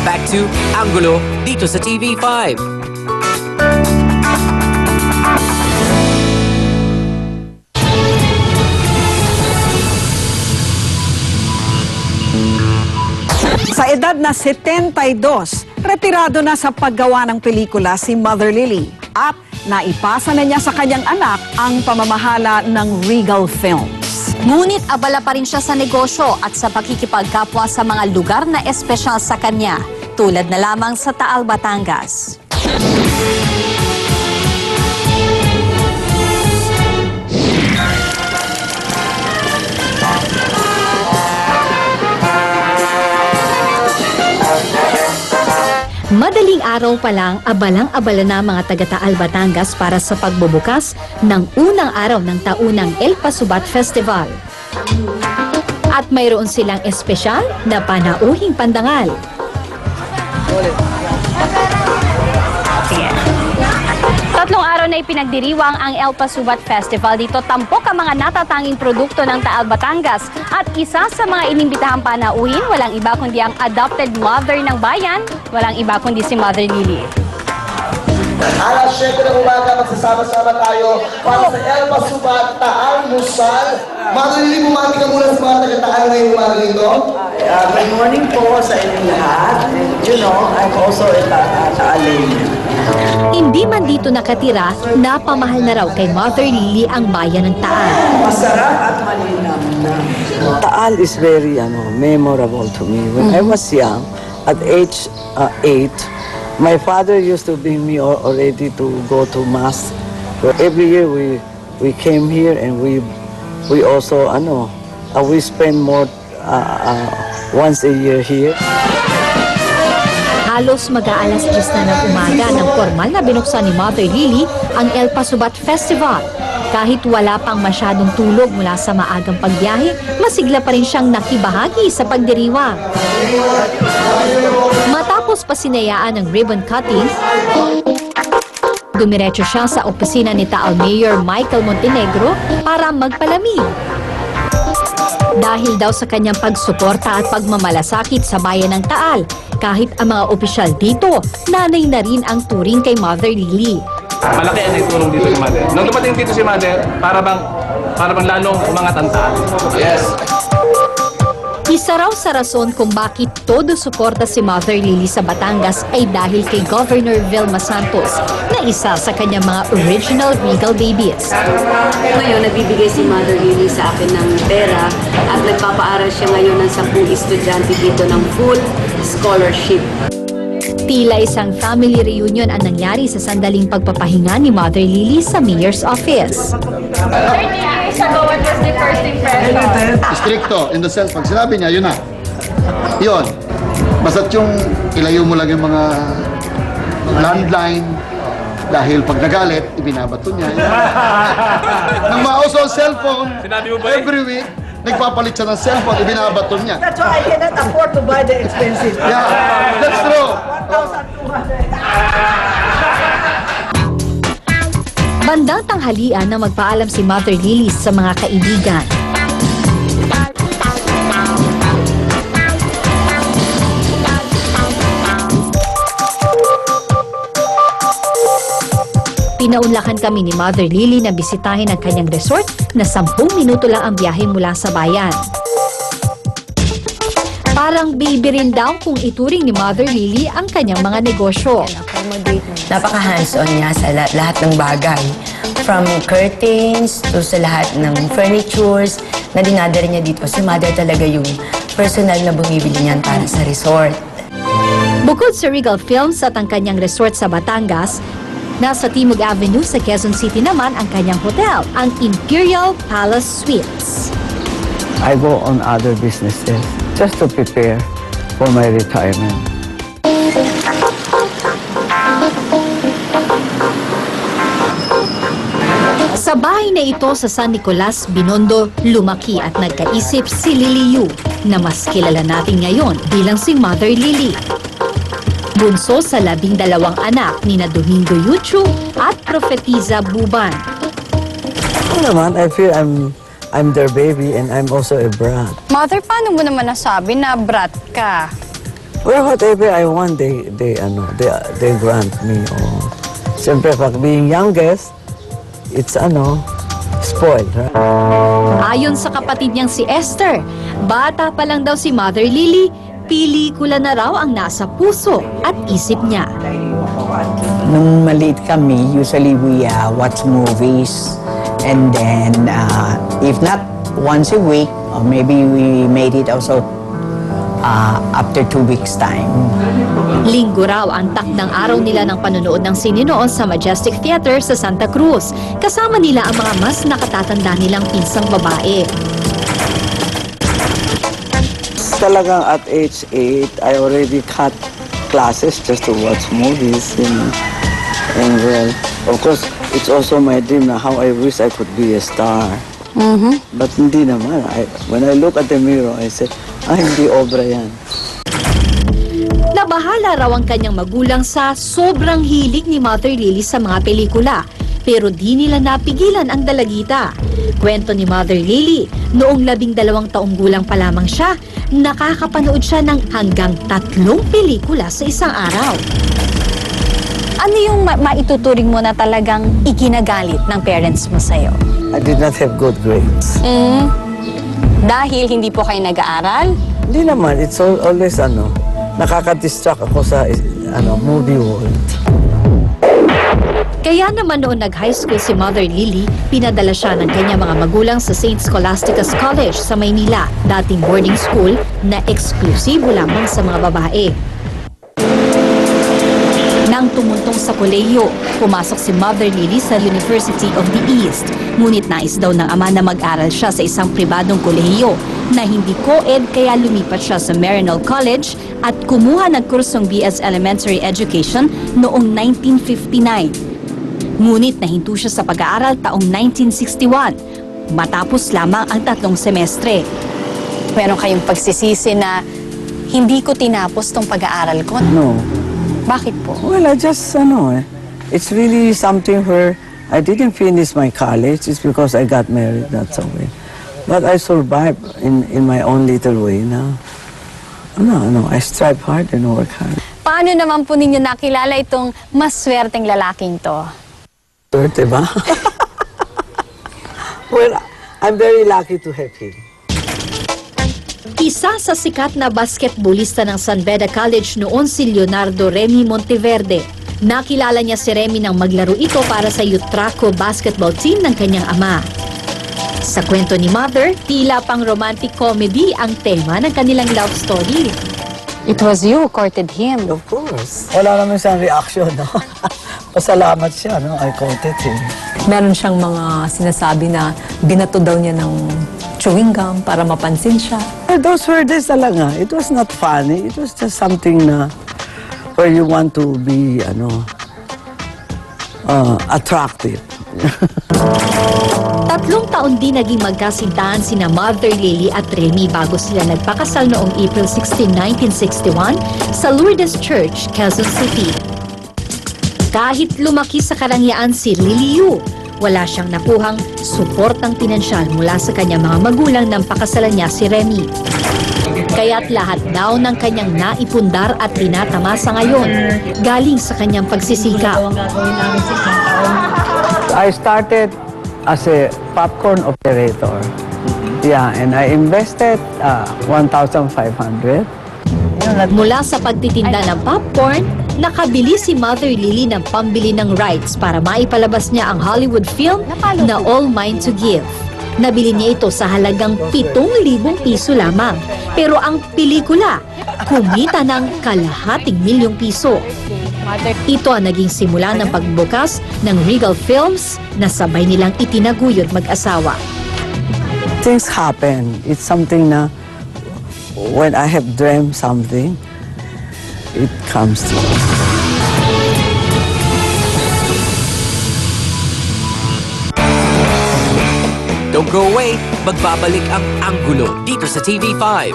back to Angulo dito sa TV5. Sa edad na 72, retirado na sa paggawa ng pelikula si Mother Lily at naipasa na niya sa kanyang anak ang pamamahala ng Regal Films. Ngunit abala pa rin siya sa negosyo at sa pakikipagkapwa sa mga lugar na espesyal sa kanya, tulad na lamang sa Taal, Batangas. Madaling araw pa lang, abalang-abala na mga taga-Taal, Batangas para sa pagbubukas ng unang araw ng taunang El Pasubat Festival. At mayroon silang espesyal na panauhing pandangal. Tatlong araw na ipinagdiriwang ang El Pasubat Festival. Dito tampok ang mga natatanging produkto ng Taal, Batangas. At isa sa mga inimbitahang panauhin, walang iba kundi ang adopted mother ng bayan, walang iba kundi si Mother Lily. Alas 7 ng umaga, magsasama-sama tayo para sa El Pasubat Taal Musal. Mother Lily, bumati ka muna sa mga taga-Taal ngayong umaga nito. Good morning po sa inyong lahat. And, you know, I'm also a Taalin. Hindi man dito nakatira, napamahal na raw kay Mother Lily ang bayan ng Taal. Masarap at malinam na. Taal is very memorable to me. When I was young, at age 8, my father used to bring me already to go to mass. So every year we came here and we also we spend more once a year here. Halos mag-aalas 10 na ng umaga nang formal na binuksan ni Mother Lily ang El Pasubat Festival. Kahit wala pang masyadong tulog mula sa maagang pagbiyahe, masigla pa rin siyang nakibahagi sa pagdiriwang. Matapos pasinayaan ng ribbon cutting, dumiretso siya sa opisina ni Taal Mayor Michael Montenegro para magpalamig. Dahil daw sa kanyang pagsuporta at pagmamalasakit sa bayan ng Taal, kahit ang mga opisyal dito, nanay na rin ang turing kay Mother Lily. Malaki ang itulong dito si Mother. Nung dumating dito si Mother, para bang lalong umangat ang Taal. Yes. Isa raw sa rason kung bakit todo suporta si Mother Lily sa Batangas ay dahil kay Governor Vilma Santos na isa sa kanyang mga original Regal babies. Ngayon, nagbibigay si Mother Lily sa akin ng pera at nagpapaaral siya ngayon ng 10 estudyante dito ng full scholarship. Tila isang family reunion ang nangyari sa sandaling pagpapahinga ni Mother Lily sa mayor's office. 30 years ago, what was the first impression? Stricto in the sense, pag sinabi niya, yun na. Yun. Basta't yung ilayo mo lang yung mga landline dahil pag nagalit, ibinabato niya. Nang mauso ang cellphone, every week, nagpapalit siya ng cellphone, ibinabato niya. That's why I cannot afford to buy the expensive. Yeah, that's true. 1,200. Bandang tanghalian na magpaalam si Mother Lily sa mga kaibigan. Pinaunlakan kami ni Mother Lily na bisitahin ang kanyang resort na 10 minuto lang ang biyahe mula sa bayan. Parang baby rin daw kung ituring ni Mother Lily ang kanyang mga negosyo. Napaka-hands-on niya sa lahat ng bagay. From curtains to sa lahat ng furnitures na dinadala niya dito. Si Mother talaga yung personal na bumibili niyan para sa resort. Bukod sa Regal Films at ang kanyang resort sa Batangas, nasa Timog Avenue sa Quezon City naman ang kanyang hotel, ang Imperial Palace Suites. I go on other businesses just to prepare for my retirement. Sa bahay na ito sa San Nicolas, Binondo, lumaki at nagkaisip si Lily Yu na mas kilala natin ngayon bilang si Mother Lily. Bunso sa 12 anak ni na Domingo Yuchu at Profetiza Buban. Naman, I feel I'm their baby and I'm also a brat. Mother, paano mo naman nasabi na brat ka? Well, whatever I want, they grant me. Oh. Siyempre, pag being youngest, it's spoiled. Right? Ayon sa kapatid niyang si Esther, bata pa lang daw si Mother Lily, pelikula na raw ang nasa puso at isip niya. Nung maliit kami, usually we watch movies and then if not once a week, or maybe we made it also after 2 weeks' time. Linggo raw ang takdang araw nila ng panonood ng sine noon sa Majestic Theater sa Santa Cruz. Kasama nila ang mga mas nakatatanda nilang pinsang babae. Talagang at age 8, I already cut classes just to watch movies. And well, of course, it's also my dream na how I wish I could be a star. But hindi naman. When I look at the mirror, I said, hindi obra yan. Nabahala raw ang kanyang magulang sa sobrang hilig ni Mother Lily sa mga pelikula. Pero di nila napigilan ang dalagita. Kwento ni Mother Lily, noong 12 taong gulang pa lamang siya, nakakapanood siya ng hanggang 3 pelikula sa isang araw. Ano yung maituturing mo na talagang ikinagalit ng parents mo sa'yo? I did not have good grades. Dahil hindi po kayo nag-aaral? Hindi naman. It's always nakaka-distract ako sa movie world. Kaya naman noon nag-high school si Mother Lily, pinadala siya ng kanyang mga magulang sa St. Scholastica's College sa Maynila, dating boarding school na eksklusibo lamang sa mga babae. Nang tumuntong sa kolehiyo, pumasok si Mother Lily sa University of the East. Ngunit nais daw ng ama na mag-aral siya sa isang pribadong kolehiyo na hindi co-ed kaya lumipat siya sa Maryknoll College at kumuha ng kursong BS Elementary Education noong 1959. Ngunit nahinto siya sa pag-aaral taong 1961, matapos lamang ang 3 semestre. Meron kayong pagsisisi na hindi ko tinapos tong pag-aaral ko? No. Bakit po? Well, I just, it's really something where I didn't finish my college. It's because I got married, that's the way. But I survived in my own little way now. I strive hard and work hard. Paano naman po ninyo nakilala itong maswerteng lalaking to? Swerte ba? Well, I'm very lucky to have him. Isa sa sikat na basketballista ng San Beda College noon si Leonardo Remy Monteverde. Nakilala niya si Remy nang maglaro ito para sa Utraco basketball team ng kanyang ama. Sa kwento ni Mother, tila pang romantic comedy ang tema ng kanilang love story. It was you who courted him. Of course. Wala naman siyang reaction, no? Pasalamat siya, no? I courted him. Meron siyang mga sinasabi na binato daw niya ng chewing gum para mapansin siya. Those were days talaga. It was not funny. It was just something na where you want to be, attractive. 3 taon din naging magkasintahan sina Mother Lily at Remy bago sila nagpakasal noong April 16, 1961 sa Lourdes Church, Quezon City. Kahit lumaki sa karangyaan si Lily Yu, wala siyang nakuhang suportang pinansyal mula sa kanyang mga magulang nang pakasalan niya si Remy. Kaya't lahat daw ng kanyang naipundar at tinatamasa ngayon galing sa kanyang pagsisikap. I started as a popcorn operator. Yeah, and I invested 1,500. Mula sa pagtitinda ng popcorn, nakabili si Mother Lily ng pambili ng rights para maipalabas niya ang Hollywood film na All Mine to Give. Nabili niya ito sa halagang 7,000 piso lamang. Pero ang pelikula, kumita ng ₱250,000. Ito ang naging simula ng pagbukas ng Regal Films na sabay nilang itinaguyod mag-asawa. Things happen. It's something na when I have dreamt something, it comes true. Don't go away, magbabalik ang Anggulo dito sa TV5.